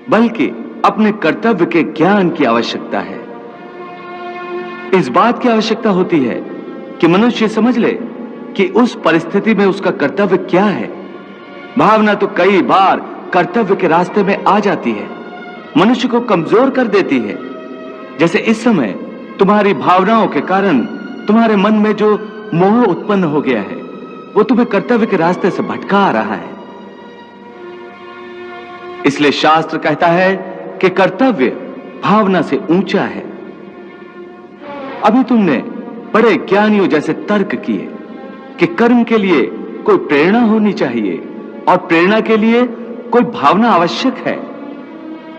बल्कि अपने कर्तव्य के ज्ञान की आवश्यकता है। इस बात की आवश्यकता होती है कि मनुष्य समझ ले कि उस परिस्थिति में उसका कर्तव्य क्या है। भावना तो कई बार कर्तव्य के रास्ते में आ जाती है, मनुष्य को कमजोर कर देती है। जैसे इस समय तुम्हारी भावनाओं के कारण तुम्हारे मन में जो मोह उत्पन्न हो गया है, वो तुम्हें कर्तव्य के रास्ते से भटका आ रहा है। इसलिए शास्त्र कहता है कि कर्तव्य भावना से ऊंचा है। अभी तुमने बड़े ज्ञानियों जैसे तर्क किए कि कर्म के लिए कोई प्रेरणा होनी चाहिए और प्रेरणा के लिए कोई भावना आवश्यक है।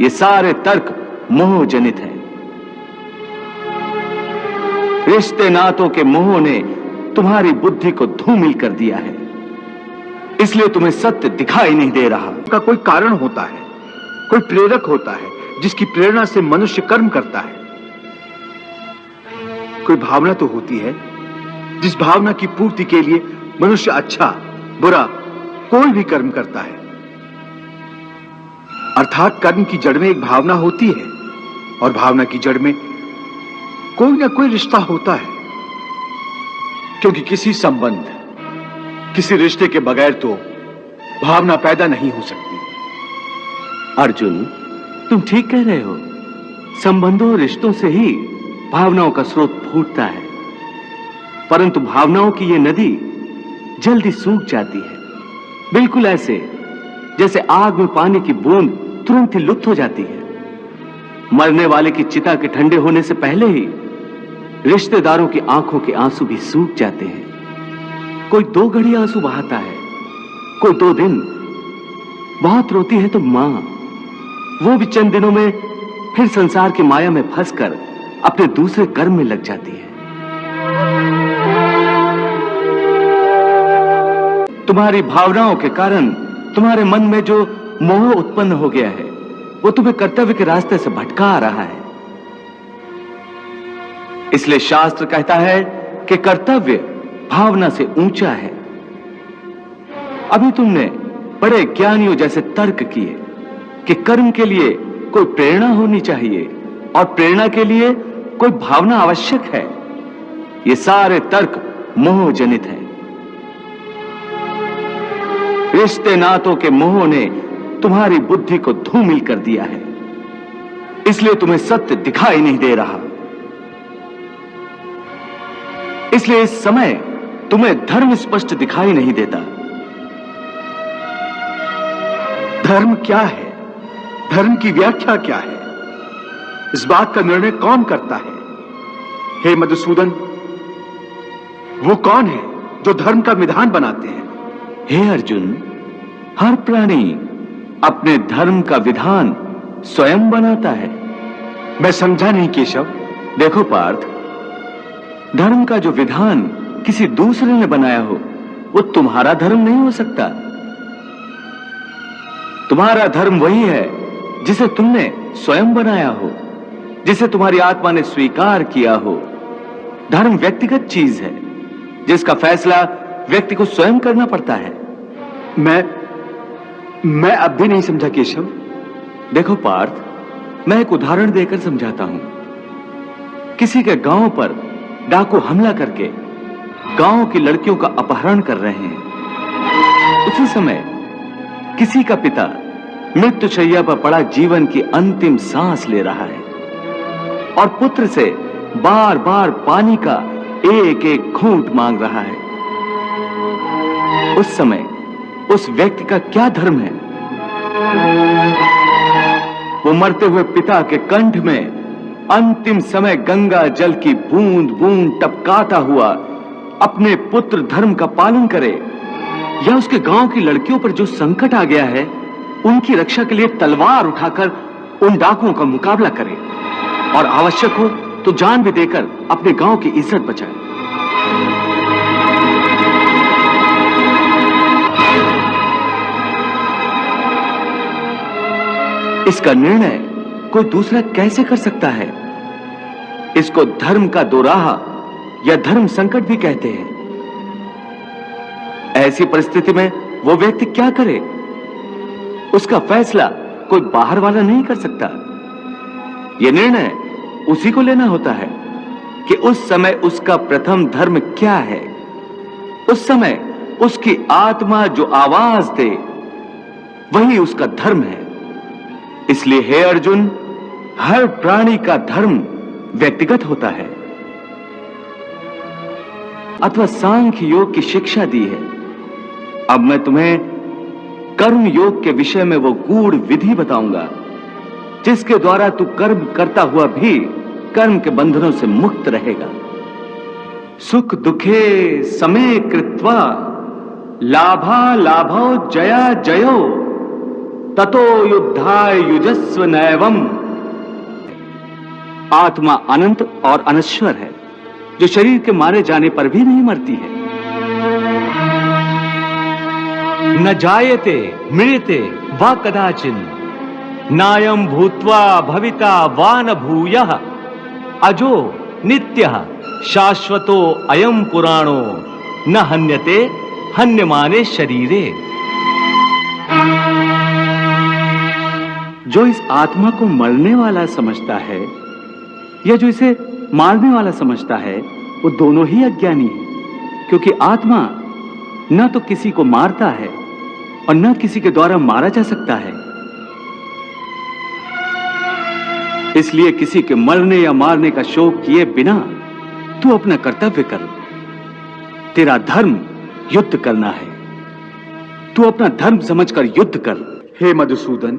ये सारे तर्क मोहजनित हैं। रिश्ते नातों के मोह ने तुम्हारी बुद्धि को धूमिल कर दिया है, इसलिए तुम्हें सत्य दिखाई नहीं दे रहा। का कोई कारण होता है, कोई प्रेरक होता है जिसकी प्रेरणा से मनुष्य कर्म करता है। कोई भावना तो होती है जिस भावना की पूर्ति के लिए मनुष्य अच्छा बुरा कोई भी कर्म करता है। अर्थात कर्म की जड़ में एक भावना होती है और भावना की जड़ में कोई ना कोई रिश्ता होता है, क्योंकि किसी संबंध, किसी रिश्ते के बगैर तो भावना पैदा नहीं हो सकती। अर्जुन, तुम ठीक कह रहे हो। संबंधों और रिश्तों से ही भावनाओं का स्रोत फूटता है, परंतु भावनाओं की यह नदी जल्दी सूख जाती है, बिल्कुल ऐसे जैसे आग में पानी की बूंद तुरंत ही लुप्त हो जाती है। मरने वाले की चिता के ठंडे होने से पहले ही रिश्तेदारों की आंखों के आंसू भी सूख जाते हैं। कोई 2 घड़ी आंसू बहाता है, कोई 2 दिन। बहुत रोती है तो मां, वो भी चंद दिनों में फिर संसार की माया में फंसकर अपने दूसरे कर्म में लग जाती है। तुम्हारी भावनाओं के कारण तुम्हारे मन में जो मोह उत्पन्न हो गया है, वो तुम्हें कर्तव्य के रास्ते से भटका आ रहा है। इसलिए शास्त्र कहता है कि कर्तव्य भावना से ऊंचा है। अभी तुमने बड़े ज्ञानियों जैसे तर्क किए कि कर्म के लिए कोई प्रेरणा होनी चाहिए और प्रेरणा के लिए कोई भावना आवश्यक है। ये सारे तर्क मोहजनित हैं। रिश्ते नातों के मोह ने तुम्हारी बुद्धि को धूमिल कर दिया है, इसलिए तुम्हें सत्य दिखाई नहीं दे रहा। इसलिए इस समय तुम्हें धर्म स्पष्ट दिखाई नहीं देता। धर्म क्या है, धर्म की व्याख्या क्या है, इस बात का निर्णय कौन करता है? हे मधुसूदन, वो कौन है जो धर्म का विधान बनाते हैं? हे अर्जुन, हर प्राणी अपने धर्म का विधान स्वयं बनाता है। मैं समझा नहीं केशव। देखो पार्थ, धर्म का जो विधान किसी दूसरे ने बनाया हो, वो तुम्हारा धर्म नहीं हो सकता। तुम्हारा धर्म वही है जिसे तुमने स्वयं बनाया हो, जिसे तुम्हारी आत्मा ने स्वीकार किया हो। धर्म व्यक्तिगत चीज है जिसका फैसला व्यक्ति को स्वयं करना पड़ता है। मैं अब भी नहीं समझा केशव। देखो पार्थ, मैं एक उदाहरण देकर समझाता हूं। किसी के गांव पर डाकू हमला करके गांव की लड़कियों का अपहरण कर रहे हैं। उसी समय किसी का पिता मृत्युशैया पर पड़ा जीवन की अंतिम सांस ले रहा है और पुत्र से बार बार पानी का एक एक घूंट मांग रहा है। उस समय उस व्यक्ति का क्या धर्म है? वो मरते हुए पिता के कंठ में अंतिम समय गंगा जल की बूंद बूंद टपकाता हुआ अपने पुत्र धर्म का पालन करे, या उसके गांव की लड़कियों पर जो संकट आ गया है उनकी रक्षा के लिए तलवार उठाकर उन डाकुओं का मुकाबला करे और आवश्यक हो तो जान भी देकर अपने गांव की इज्जत बचाए। इसका निर्णय कोई दूसरा कैसे कर सकता है? इसको धर्म का दोराहा या धर्म संकट भी कहते हैं। ऐसी परिस्थिति में वो व्यक्ति क्या करे? उसका फैसला कोई बाहर वाला नहीं कर सकता। यह निर्णय उसी को लेना होता है कि उस समय उसका प्रथम धर्म क्या है। उस समय उसकी आत्मा जो आवाज दे वही उसका धर्म है। इसलिए हे अर्जुन, हर प्राणी का धर्म व्यक्तिगत होता है। अथवा सांख्य योग की शिक्षा दी है। अब मैं तुम्हें कर्म योग के विषय में वो गूढ़ विधि बताऊंगा जिसके द्वारा तू कर्म करता हुआ भी कर्म के बंधनों से मुक्त रहेगा। सुख दुखे समे कृत्वा लाभा लाभो जया जयो ततो युद्धाय युजस्व नैवम। आत्मा अनंत और अनश्वर है जो शरीर के मारे जाने पर भी नहीं मरती है। न जायते मृते वा कदाचिन नायम भूत्वा भविता वा न भूयः अजो नित्यः शाश्वतो अयम पुराणो न हन्यते हन्यमाने शरीरे। जो इस आत्मा को मरने वाला समझता है या जो इसे मारने वाला समझता है वो दोनों ही अज्ञानी है, क्योंकि आत्मा न तो किसी को मारता है और न किसी के द्वारा मारा जा सकता है। इसलिए किसी के मरने या मारने का शोक किए बिना तू अपना कर्तव्य कर। तेरा धर्म युद्ध करना है। तू अपना धर्म समझकर युद्ध कर। हे मधुसूदन,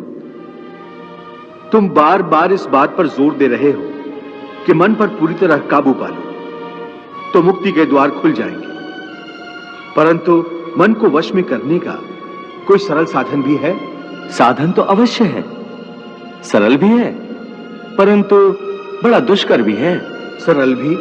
तुम बार बार इस बात पर जोर दे रहे हो कि मन पर पूरी तरह काबू पा लो तो मुक्ति के द्वार खुल जाएंगे। परंतु मन को वश में करने का कोई सरल साधन भी है? साधन तो अवश्य है, सरल भी है, परंतु बड़ा दुष्कर भी है। सरल भी